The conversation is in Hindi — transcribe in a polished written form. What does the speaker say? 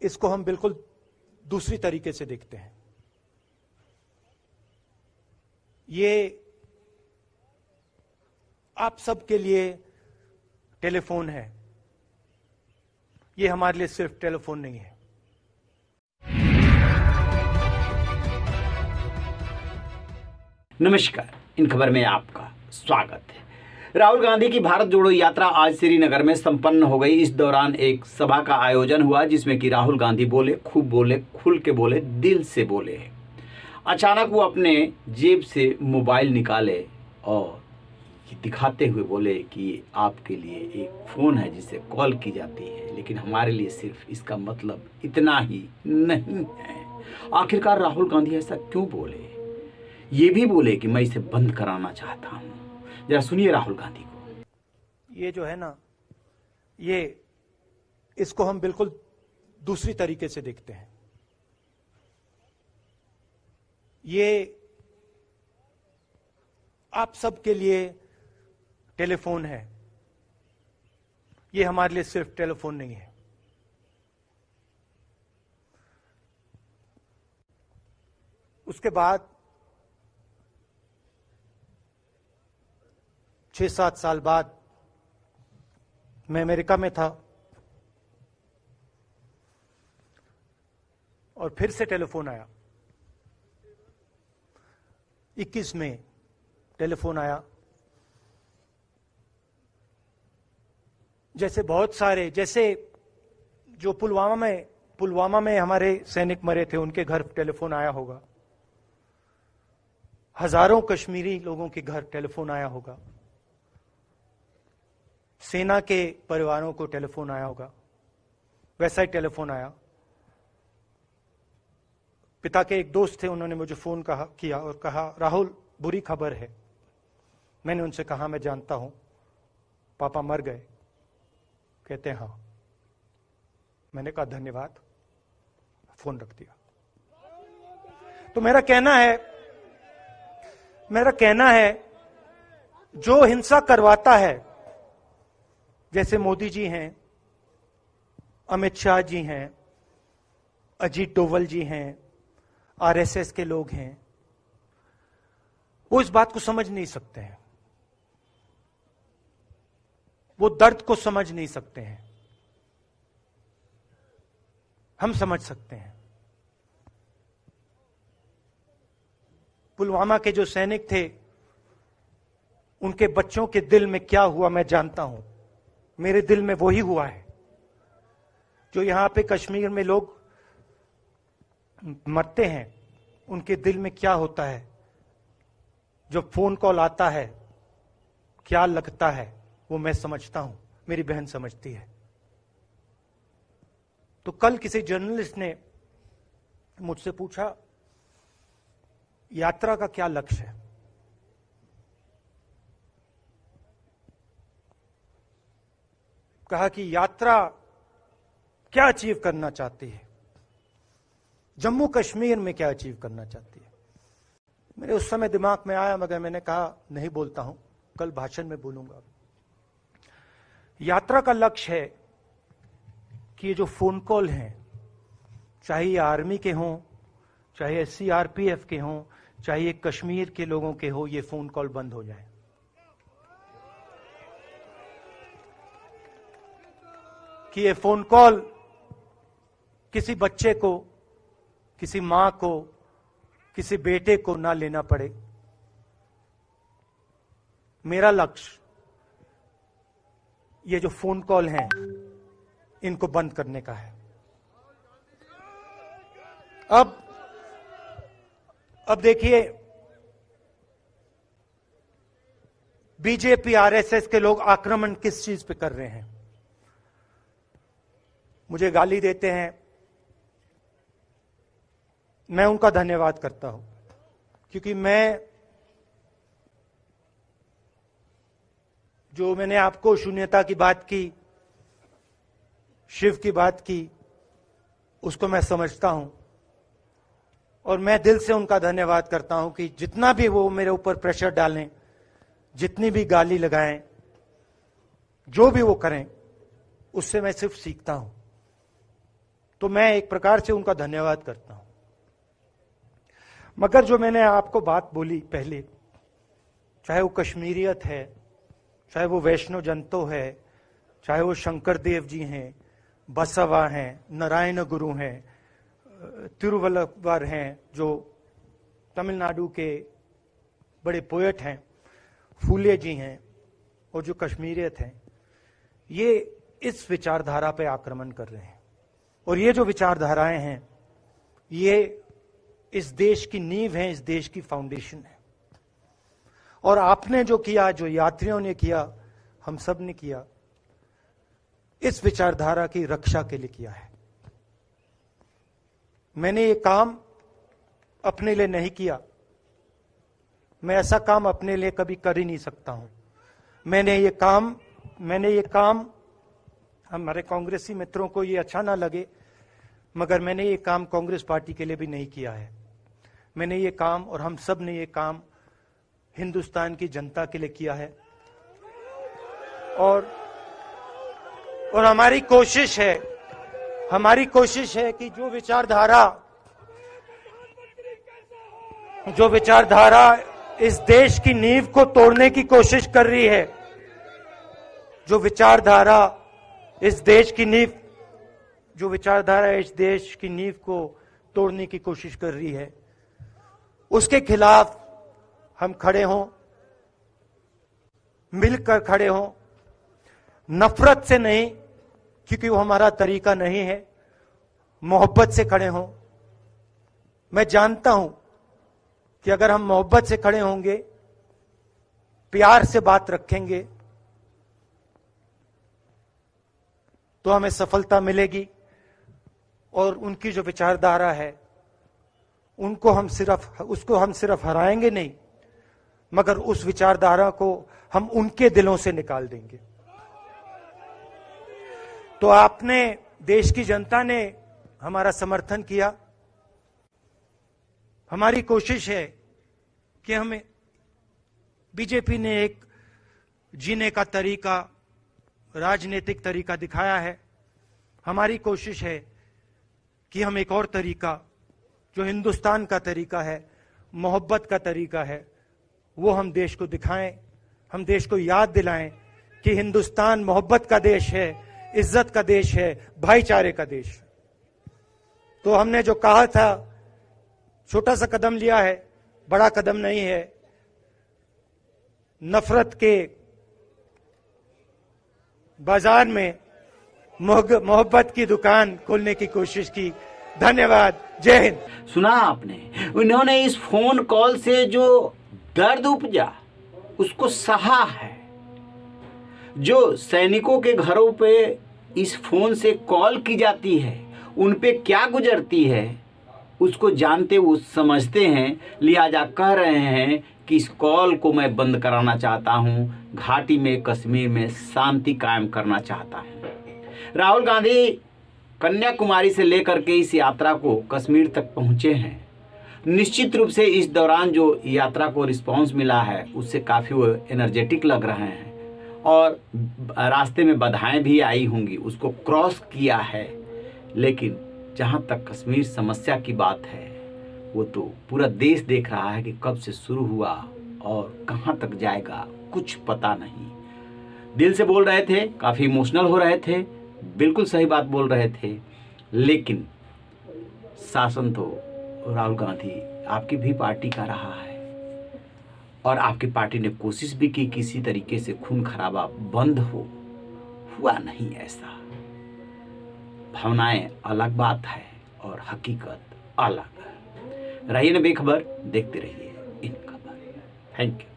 इसको हम बिल्कुल दूसरी तरीके से देखते हैं। ये आप सबके लिए टेलीफोन है, ये हमारे लिए सिर्फ टेलीफोन नहीं है। नमस्कार, इन खबर में आपका स्वागत है। राहुल गांधी की भारत जोड़ो यात्रा आज श्रीनगर में संपन्न हो गई। इस दौरान एक सभा का आयोजन हुआ जिसमें कि राहुल गांधी बोले, खूब बोले, खुल के बोले, दिल से बोले। अचानक वो अपने जेब से मोबाइल निकाले और दिखाते हुए बोले कि आपके लिए एक फ़ोन है जिससे कॉल की जाती है, लेकिन हमारे लिए सिर्फ इसका मतलब इतना ही नहीं है। आखिरकार राहुल गांधी ऐसा क्यों बोले? ये भी बोले कि मैं इसे बंद कराना चाहता हूं। जरा सुनिए राहुल गांधी को। ये जो है ना, ये इसको हम बिल्कुल दूसरी तरीके से देखते हैं। ये आप सबके लिए टेलीफोन है, ये हमारे लिए सिर्फ टेलीफोन नहीं है। उसके बाद 6-7 साल बाद मैं अमेरिका में था और फिर से टेलीफोन आया। 21 में टेलीफोन आया। जैसे बहुत सारे, जैसे जो पुलवामा में हमारे सैनिक मरे थे, उनके घर टेलीफोन आया होगा। हजारों कश्मीरी लोगों के घर टेलीफोन आया होगा। सेना के परिवारों को टेलीफोन आया होगा। वैसा ही टेलीफोन आया। पिता के एक दोस्त थे, उन्होंने मुझे फोन किया और कहा, राहुल बुरी खबर है। मैंने उनसे कहा, मैं जानता हूं, पापा मर गए। कहते हैं हाँ। मैंने कहा धन्यवाद, फोन रख दिया। तो मेरा कहना है जो हिंसा करवाता है, जैसे मोदी जी हैं, अमित शाह जी हैं, अजीत डोवल जी हैं, आरएसएस के लोग हैं, वो इस बात को समझ नहीं सकते हैं, वो दर्द को समझ नहीं सकते हैं। हम समझ सकते हैं। पुलवामा के जो सैनिक थे, उनके बच्चों के दिल में क्या हुआ मैं जानता हूं। मेरे दिल में वही हुआ है जो यहां पे कश्मीर में लोग मरते हैं, उनके दिल में क्या होता है। जब फोन कॉल आता है क्या लगता है, वो मैं समझता हूं, मेरी बहन समझती है। तो कल किसी जर्नलिस्ट ने मुझसे पूछा, यात्रा का क्या लक्ष्य है? कहा कि यात्रा क्या अचीव करना चाहती है, जम्मू कश्मीर में क्या अचीव करना चाहती है। मेरे उस समय दिमाग में आया, मगर मैंने कहा नहीं बोलता हूं, कल भाषण में बोलूंगा। यात्रा का लक्ष्य है कि ये जो फोन कॉल हैं, चाहे ये आर्मी के हों, चाहे सीआरपीएफ के हों, चाहे ये कश्मीर के लोगों के हो, ये फोन कॉल बंद हो जाए। कि ये फोन कॉल किसी बच्चे को, किसी मां को, किसी बेटे को ना लेना पड़े। मेरा लक्ष्य ये जो फोन कॉल हैं, इनको बंद करने का है। अब देखिए, बीजेपी आरएसएस के लोग आक्रमण किस चीज पे कर रहे हैं। मुझे गाली देते हैं, मैं उनका धन्यवाद करता हूं, क्योंकि मैंने आपको शून्यता की बात की, शिव की बात की, उसको मैं समझता हूं और मैं दिल से उनका धन्यवाद करता हूं कि जितना भी वो मेरे ऊपर प्रेशर डालें, जितनी भी गाली लगाएं, जो भी वो करें, उससे मैं सिर्फ सीखता हूं तो मैं एक प्रकार से उनका धन्यवाद करता हूं। मगर जो मैंने आपको बात बोली पहले, चाहे वो कश्मीरियत है, चाहे वो वैष्णो जंतो है, चाहे वो शंकर देव जी हैं, बसवा हैं, नारायण गुरु हैं, तिरुवल्लुवर हैं जो तमिलनाडु के बड़े पोएट हैं, फूले जी हैं, और जो कश्मीरियत हैं, ये इस विचारधारा पे आक्रमण कर रहे हैं। और ये जो विचारधाराएं हैं, ये इस देश की नींव है, इस देश की फाउंडेशन है। और आपने जो किया, जो यात्रियों ने किया, हम सब ने किया, इस विचारधारा की रक्षा के लिए किया है। मैंने ये काम अपने लिए नहीं किया, मैं ऐसा काम अपने लिए कभी कर ही नहीं सकता हूं। मैंने ये काम हमारे कांग्रेसी मित्रों को ये अच्छा ना लगे, मगर मैंने ये काम कांग्रेस पार्टी के लिए भी नहीं किया है। मैंने ये काम, और हम सब ने ये काम हिंदुस्तान की जनता के लिए किया है। और हमारी कोशिश है कि जो विचारधारा इस देश की नींव को तोड़ने की कोशिश कर रही है, जो विचारधारा इस देश की नींव को तोड़ने की कोशिश कर रही है, उसके खिलाफ हम खड़े हों, मिलकर खड़े हों, नफरत से नहीं, क्योंकि वो हमारा तरीका नहीं है, मोहब्बत से खड़े हों। मैं जानता हूं कि अगर हम मोहब्बत से खड़े होंगे, प्यार से बात रखेंगे, तो हमें सफलता मिलेगी। और उनकी जो विचारधारा है, उसको हम सिर्फ हराएंगे नहीं, मगर उस विचारधारा को हम उनके दिलों से निकाल देंगे। तो आपने, देश की जनता ने हमारा समर्थन किया। हमारी कोशिश है कि हमें, बीजेपी ने एक जीने का तरीका, राजनीतिक तरीका दिखाया है। हमारी कोशिश है कि हम एक और तरीका, जो हिंदुस्तान का तरीका है, मोहब्बत का तरीका है, वो हम देश को दिखाएं। हम देश को याद दिलाएं कि हिंदुस्तान मोहब्बत का देश है, इज्जत का देश है, भाईचारे का देश है। तो हमने जो कहा था, छोटा सा कदम लिया है, बड़ा कदम नहीं है। नफरत के बाजार में मोहब्बत की दुकान खोलने की कोशिश की। धन्यवाद। जय हिंद। सुना आपने, उन्होंने इस फोन कॉल से जो दर्द उपजा उसको सहा है। जो सैनिकों के घरों पे इस फोन से कॉल की जाती है, उन पे क्या गुजरती है, उसको जानते, वो समझते हैं, लिहाजा कह रहे हैं कि इस कॉल को मैं बंद कराना चाहता हूं, घाटी में, कश्मीर में शांति कायम करना चाहता हूं। राहुल गांधी कन्याकुमारी से लेकर के इस यात्रा को कश्मीर तक पहुंचे हैं। निश्चित रूप से इस दौरान जो यात्रा को रिस्पांस मिला है, उससे काफ़ी वो एनर्जेटिक लग रहे हैं, और रास्ते में बाधाएं भी आई होंगी, उसको क्रॉस किया है। लेकिन जहां तक कश्मीर समस्या की बात है, वो तो पूरा देश देख रहा है कि कब से शुरू हुआ और कहां तक जाएगा, कुछ पता नहीं। दिल से बोल रहे थे, काफ़ी इमोशनल हो रहे थे, बिल्कुल सही बात बोल रहे थे। लेकिन शासन तो राहुल गांधी आपकी भी पार्टी का रहा है, और आपकी पार्टी ने कोशिश भी की किसी तरीके से खून खराबा बंद हुआ नहीं ऐसा। भावनाएं अलग बात है और हकीकत अलग। रहिए ना बेखबर, देखते रहिए इन खबर। Thank you.